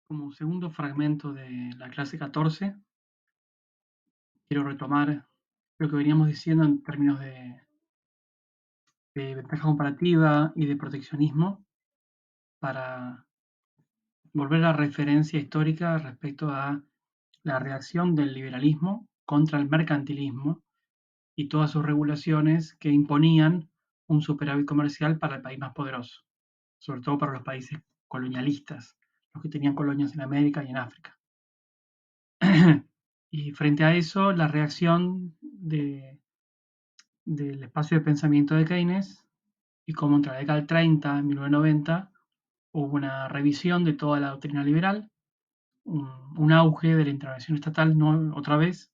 Como segundo fragmento de la clase 14, quiero retomar lo que veníamos diciendo en términos de ventaja comparativa y de proteccionismo para volver a la referencia histórica respecto a la reacción del liberalismo contra el mercantilismo y todas sus regulaciones que imponían un superávit comercial para el país más poderoso, sobre todo para los países colonialistas, los que tenían colonias en América y en África. Y frente a eso, la reacción del espacio de pensamiento de Keynes y cómo entre la década del 30 y 1990 hubo una revisión de toda la doctrina liberal, un auge de la intervención estatal otra vez,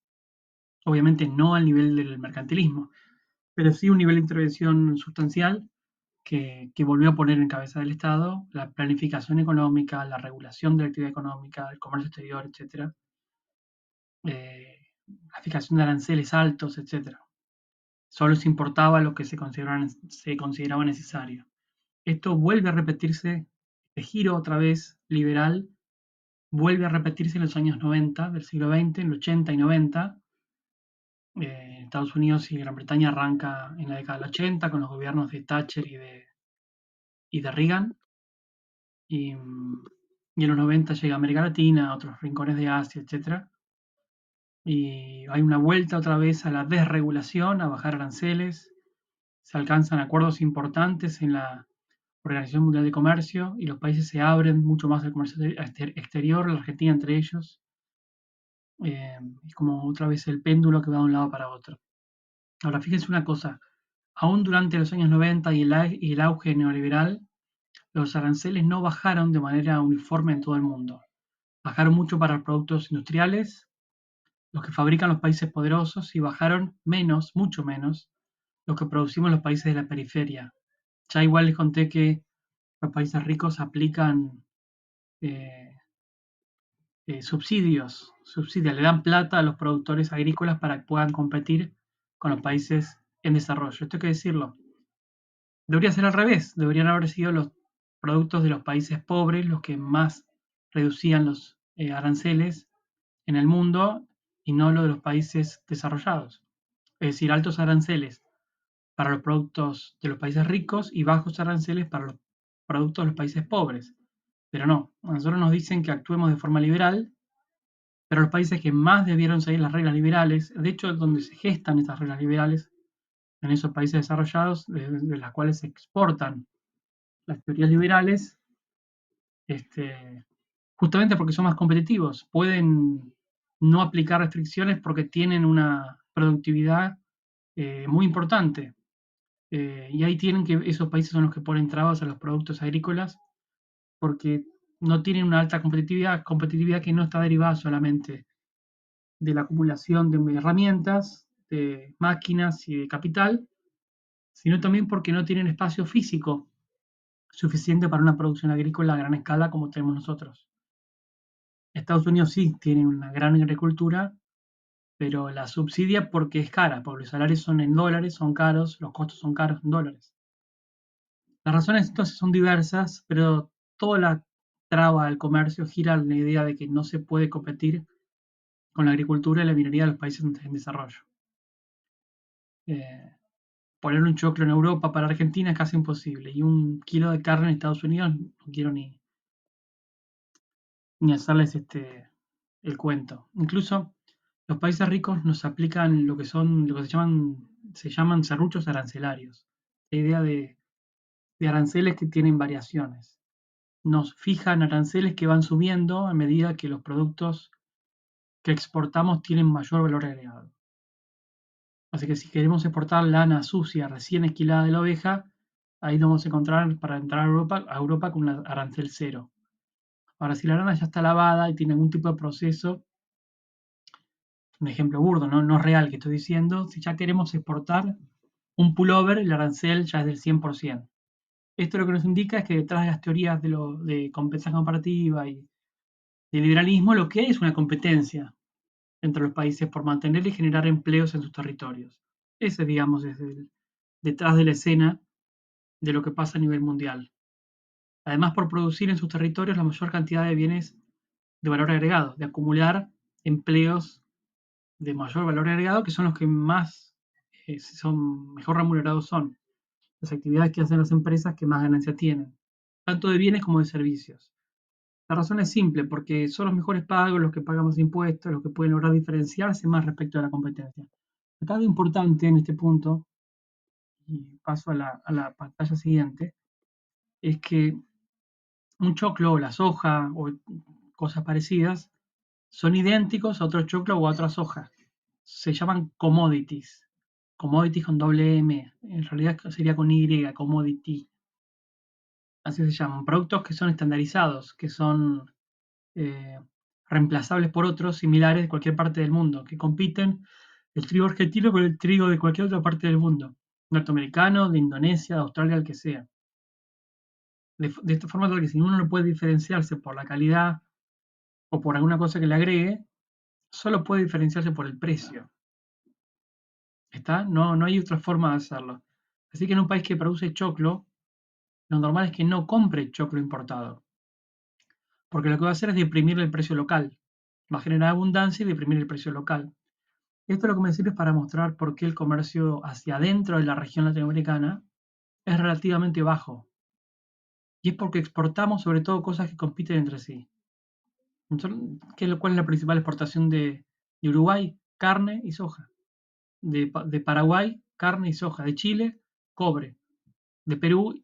obviamente no al nivel del mercantilismo, pero sí un nivel de intervención sustancial que volvió a poner en cabeza del Estado la planificación económica, la regulación de la actividad económica, el comercio exterior, etcétera, la fijación de aranceles altos, etcétera. Solo se importaba lo que se consideraba necesario. Esto vuelve a repetirse, este giro otra vez liberal, vuelve a repetirse en los años 90 del siglo XX, en el 80 y 90. Estados Unidos y Gran Bretaña arranca en la década del 80 con los gobiernos de Thatcher y de Reagan. Y en los 90 llega a América Latina, a otros rincones de Asia, etc. Y hay una vuelta otra vez a la desregulación, a bajar aranceles. Se alcanzan acuerdos importantes en la Organización Mundial de Comercio y los países se abren mucho más al comercio exterior, la Argentina entre ellos. Es como otra vez el péndulo que va de un lado para otro. Ahora, fíjense una cosa, aún durante los años 90 y el auge neoliberal, los aranceles no bajaron de manera uniforme en todo el mundo. Bajaron mucho para los productos industriales, los que fabrican los países poderosos, y bajaron menos, mucho menos, los que producimos los países de la periferia. Ya igual les conté que los países ricos aplican eh, subsidian, le dan plata a los productores agrícolas para que puedan competir con los países en desarrollo. Esto hay que decirlo. Debería ser al revés, deberían haber sido los productos de los países pobres los que más reducían los aranceles en el mundo y no lo de los países desarrollados. Es decir, altos aranceles para los productos de los países ricos y bajos aranceles para los productos de los países pobres. Pero no, a nosotros nos dicen que actuemos de forma liberal, pero los países que más debieron seguir las reglas liberales, de hecho, donde se gestan estas reglas liberales, en esos países desarrollados, de las cuales se exportan las teorías liberales, este, justamente porque son más competitivos, pueden no aplicar restricciones porque tienen una productividad muy importante. Y ahí tienen que, esos países son los que ponen trabas a los productos agrícolas porque no tienen una alta competitividad que no está derivada solamente de la acumulación de herramientas, de máquinas y de capital, sino también porque no tienen espacio físico suficiente para una producción agrícola a gran escala como tenemos nosotros. Estados Unidos sí tiene una gran agricultura, pero la subsidia porque es cara, porque los salarios son en dólares, son caros, los costos son caros en dólares. Las razones entonces son diversas, pero toda la traba al comercio gira en la idea de que no se puede competir con la agricultura y la minería de los países en desarrollo. Eh, Poner un choclo en Europa para Argentina es casi imposible, y un kilo de carne en Estados Unidos no quiero ni hacerles el cuento. Incluso los países ricos nos aplican lo que se llaman serruchos arancelarios. La idea de aranceles que tienen variaciones. Nos fijan aranceles que van subiendo a medida que los productos que exportamos tienen mayor valor agregado. Así que si queremos exportar lana sucia recién esquilada de la oveja, ahí nos vamos a encontrar para entrar a Europa con un arancel cero. Ahora, si la lana ya está lavada y tiene algún tipo de proceso, un ejemplo burdo, no real que estoy diciendo, si ya queremos exportar un pullover, el arancel ya es del 100%. Esto lo que nos indica es que detrás de las teorías de compensación comparativa y de liberalismo, lo que hay es una competencia entre los países por mantener y generar empleos en sus territorios. Ese, digamos, es detrás de la escena de lo que pasa a nivel mundial. Además, por producir en sus territorios la mayor cantidad de bienes de valor agregado, de acumular empleos de mayor valor agregado, que son los que más son mejor remunerados son. Las actividades que hacen las empresas que más ganancia tienen, tanto de bienes como de servicios. La razón es simple, porque son los mejores pagos, los que pagan más impuestos, los que pueden lograr diferenciarse más respecto a la competencia. Acá lo importante en este punto, y paso a la pantalla siguiente, es que un choclo o la soja o cosas parecidas son idénticos a otro choclo o a otra soja. Se llaman commodities. Commodities con doble M. En realidad sería con Y, commodity. Así se llaman. Productos que son estandarizados, que son eh, reemplazables por otros similares de cualquier parte del mundo, que compiten el trigo argentino con el trigo de cualquier otra parte del mundo. Norteamericano, de Indonesia, de Australia, el que sea. De esta forma tal que si uno no puede diferenciarse por la calidad o por alguna cosa que le agregue, solo puede diferenciarse por el precio. ¿Está? No, no hay otra forma de hacerlo. Así que en un país que produce choclo, lo normal es que no compre choclo importado, porque lo que va a hacer es deprimir el precio local. Va a generar abundancia y deprimir el precio local. Esto lo que me sirve es para mostrar por qué el comercio hacia adentro de la región latinoamericana es relativamente bajo. Y es porque exportamos sobre todo cosas que compiten entre sí. ¿Cuál es la principal exportación de Uruguay? Carne y soja. De Paraguay, carne y soja. De Chile, cobre. De Perú,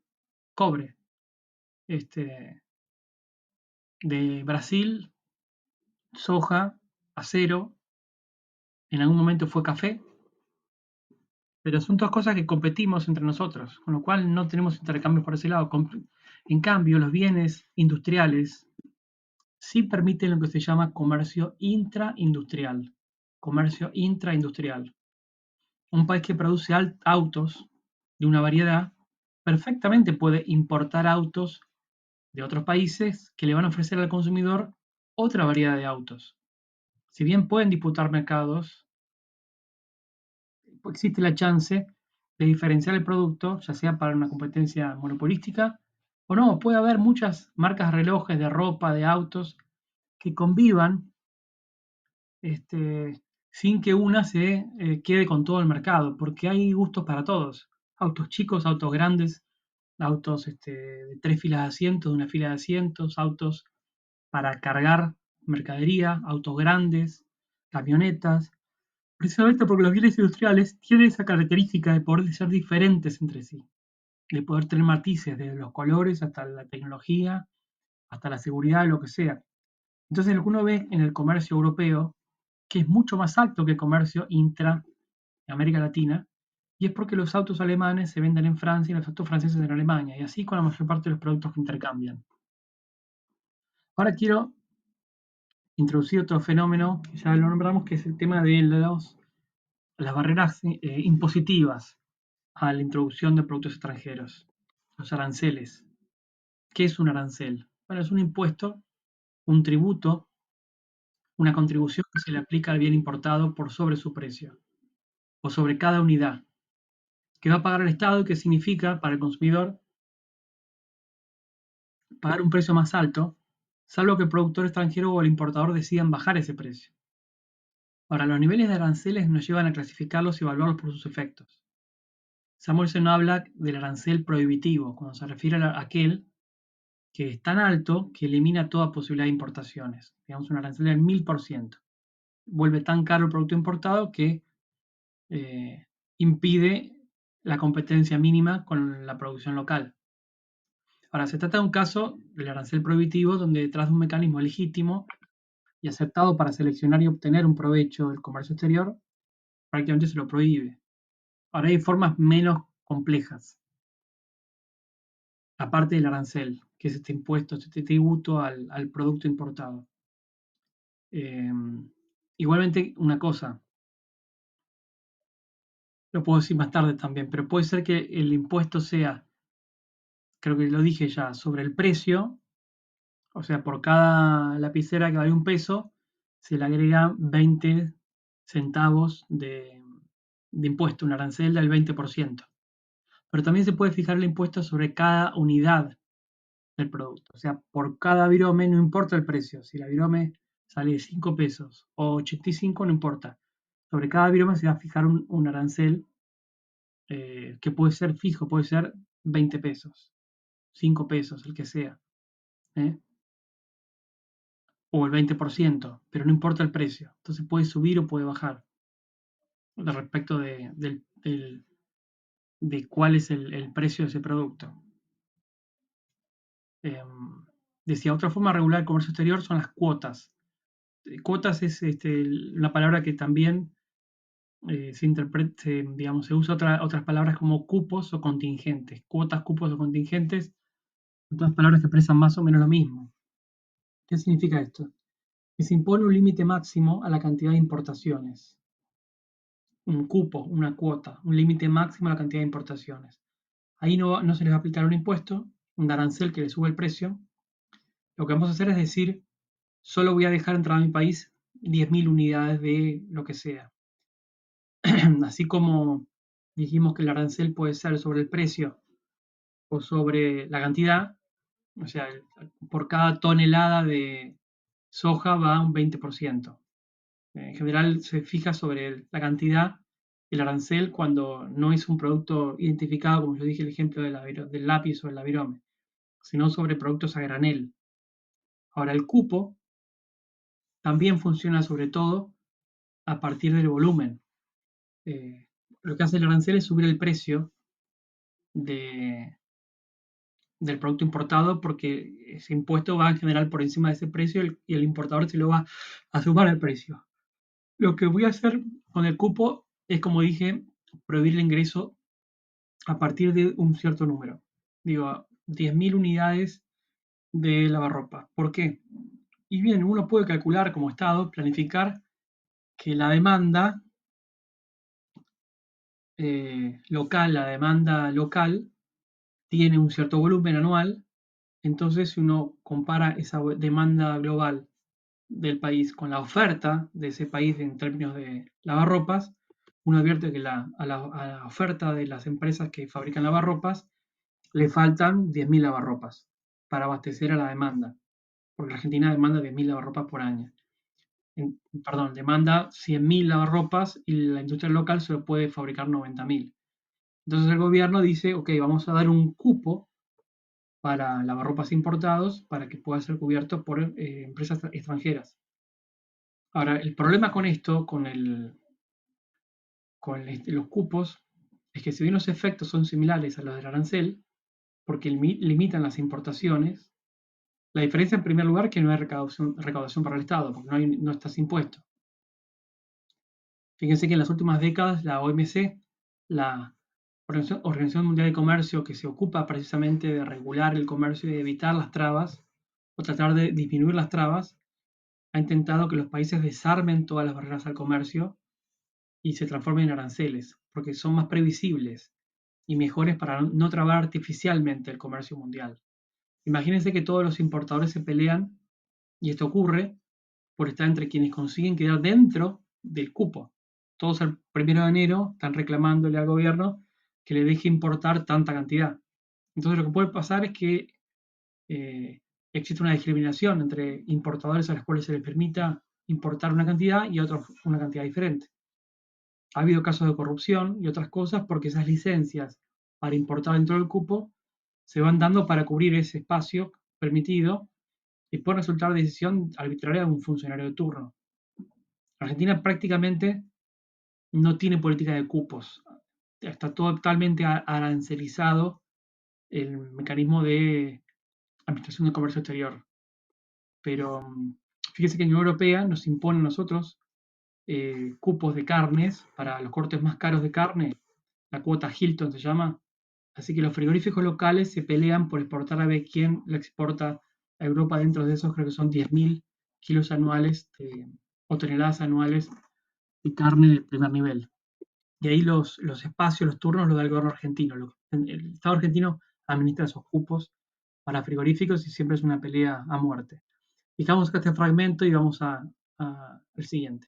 cobre. Este, de Brasil, soja, acero. En algún momento fue café. Pero son todas cosas que competimos entre nosotros, con lo cual no tenemos intercambios por ese lado. En cambio, los bienes industriales sí permiten lo que se llama comercio intraindustrial. Comercio intraindustrial. Un país que produce autos de una variedad perfectamente puede importar autos de otros países que le van a ofrecer al consumidor otra variedad de autos. Si bien pueden disputar mercados, existe la chance de diferenciar el producto, ya sea para una competencia monopolística o no. Puede haber muchas marcas de relojes, de ropa, de autos que convivan sin que una se quede con todo el mercado, porque hay gustos para todos. Autos chicos, autos grandes, autos de 3 filas de asientos, de una fila de asientos, autos para cargar mercadería, autos grandes, camionetas, precisamente porque los bienes industriales tienen esa característica de poder ser diferentes entre sí, de poder tener matices, desde los colores hasta la tecnología, hasta la seguridad, lo que sea. Entonces lo que uno ve en el comercio europeo, que es mucho más alto que el comercio intra de América Latina, y es porque los autos alemanes se venden en Francia y los autos franceses en Alemania, y así con la mayor parte de los productos que intercambian. Ahora quiero introducir otro fenómeno, que ya lo nombramos, que es el tema de las barreras impositivas a la introducción de productos extranjeros, los aranceles. ¿Qué es un arancel? Bueno, es un impuesto, un tributo, una contribución que se le aplica al bien importado por sobre su precio o sobre cada unidad, que va a pagar el Estado y que significa para el consumidor pagar un precio más alto, salvo que el productor extranjero o el importador decidan bajar ese precio. Ahora, los niveles de aranceles nos llevan a clasificarlos y evaluarlos por sus efectos. Samuelson habla del arancel prohibitivo, cuando se refiere a aquel que es tan alto que elimina toda posibilidad de importaciones. Digamos, un arancel del 1000%. Vuelve tan caro el producto importado que impide la competencia mínima con la producción local. Ahora, se trata de un caso del arancel prohibitivo donde detrás de un mecanismo legítimo y aceptado para seleccionar y obtener un provecho del comercio exterior, prácticamente se lo prohíbe. Ahora hay formas menos complejas, aparte del arancel, que es este impuesto, este tributo al producto importado. Eh, Igualmente, una cosa, lo puedo decir más tarde también, pero puede ser que el impuesto sea, creo que lo dije ya, sobre el precio, o sea, por cada lapicera que vale un peso, se le agrega 20 centavos de impuesto, un arancel del 20%. Pero también se puede fijar el impuesto sobre cada unidad del producto. O sea, por cada virome no importa el precio. Si la virome sale 5 pesos o 85, no importa. Sobre cada virome se va a fijar un arancel que puede ser fijo, puede ser 20 pesos, 5 pesos, el que sea. ¿Eh? O el 20%, pero no importa el precio. Entonces puede subir o puede bajar respecto de cuál es el precio de ese producto. Decía, otra forma de regular el comercio exterior son las cuotas. Cuotas es una palabra que también digamos, se usa otras palabras como cupos o contingentes. Cuotas, cupos o contingentes son todas palabras que expresan más o menos lo mismo. ¿Qué significa esto? Que se impone un límite máximo a la cantidad de importaciones. Un cupo, una cuota, un límite máximo a la cantidad de importaciones. Ahí no se les va a aplicar un impuesto, un arancel que le sube el precio. Lo que vamos a hacer es decir, solo voy a dejar entrar a mi país 10.000 unidades de lo que sea. Así como dijimos que el arancel puede ser sobre el precio o sobre la cantidad, o sea, por cada tonelada de soja va un 20%. En general se fija sobre la cantidad el arancel cuando no es un producto identificado, como yo dije el ejemplo del lápiz o el virome, sino sobre productos a granel. Ahora, el cupo también funciona sobre todo a partir del volumen. Lo que hace el arancel es subir el precio de, del producto importado porque ese impuesto va en general por encima de ese precio y el importador se lo va a sumar al precio. Lo que voy a hacer con el cupo es, como dije, prohibir el ingreso a partir de un cierto número. Digo, 10.000 unidades de lavarropa. ¿Por qué? Y bien, uno puede calcular como Estado, planificar que la demanda local, la demanda local, tiene un cierto volumen anual. Entonces, si uno compara esa demanda global del país con la oferta de ese país en términos de lavarropas, uno advierte que a la oferta de las empresas que fabrican lavarropas le faltan 10.000 lavarropas para abastecer a la demanda, porque la Argentina demanda 10.000 lavarropas por año. Perdón, demanda 100.000 lavarropas y la industria local solo puede fabricar 90.000. Entonces el gobierno dice, ok, vamos a dar un cupo para lavarropas importados para que pueda ser cubierto por empresas extranjeras. Ahora, el problema con esto, los cupos, es que si bien los efectos son similares a los del arancel, porque limitan las importaciones, la diferencia en primer lugar es que no hay recaudación para el Estado, porque no estás impuesto. Fíjense que en las últimas décadas la OMC, la Organización Mundial de Comercio, que se ocupa precisamente de regular el comercio y de evitar las trabas, o tratar de disminuir las trabas, ha intentado que los países desarmen todas las barreras al comercio y se transformen en aranceles, porque son más previsibles y mejores para no trabar artificialmente el comercio mundial. Imagínense que todos los importadores se pelean, y esto ocurre por estar entre quienes consiguen quedar dentro del cupo. Todos el 1 de enero están reclamándole al gobierno que le deje importar tanta cantidad. Entonces lo que puede pasar es que existe una discriminación entre importadores a los cuales se les permita importar una cantidad y a otros una cantidad diferente. Ha habido casos de corrupción y otras cosas porque esas licencias para importar dentro del cupo se van dando para cubrir ese espacio permitido y puede resultar decisión arbitraria de un funcionario de turno. Argentina prácticamente no tiene política de cupos. Está totalmente arancelizado el mecanismo de administración del comercio exterior. Pero fíjese que en la Unión Europea nos impone a nosotros cupos de carnes para los cortes más caros de carne, la cuota Hilton se llama. Así que los frigoríficos locales se pelean por exportar a ver quién lo exporta a Europa. Dentro de esos creo que son 10.000 kilos anuales o toneladas anuales de carne de primer nivel. Y ahí los espacios, los turnos los da el gobierno argentino. El Estado argentino administra esos cupos para frigoríficos y siempre es una pelea a muerte. Fijamos acá este fragmento y vamos al siguiente.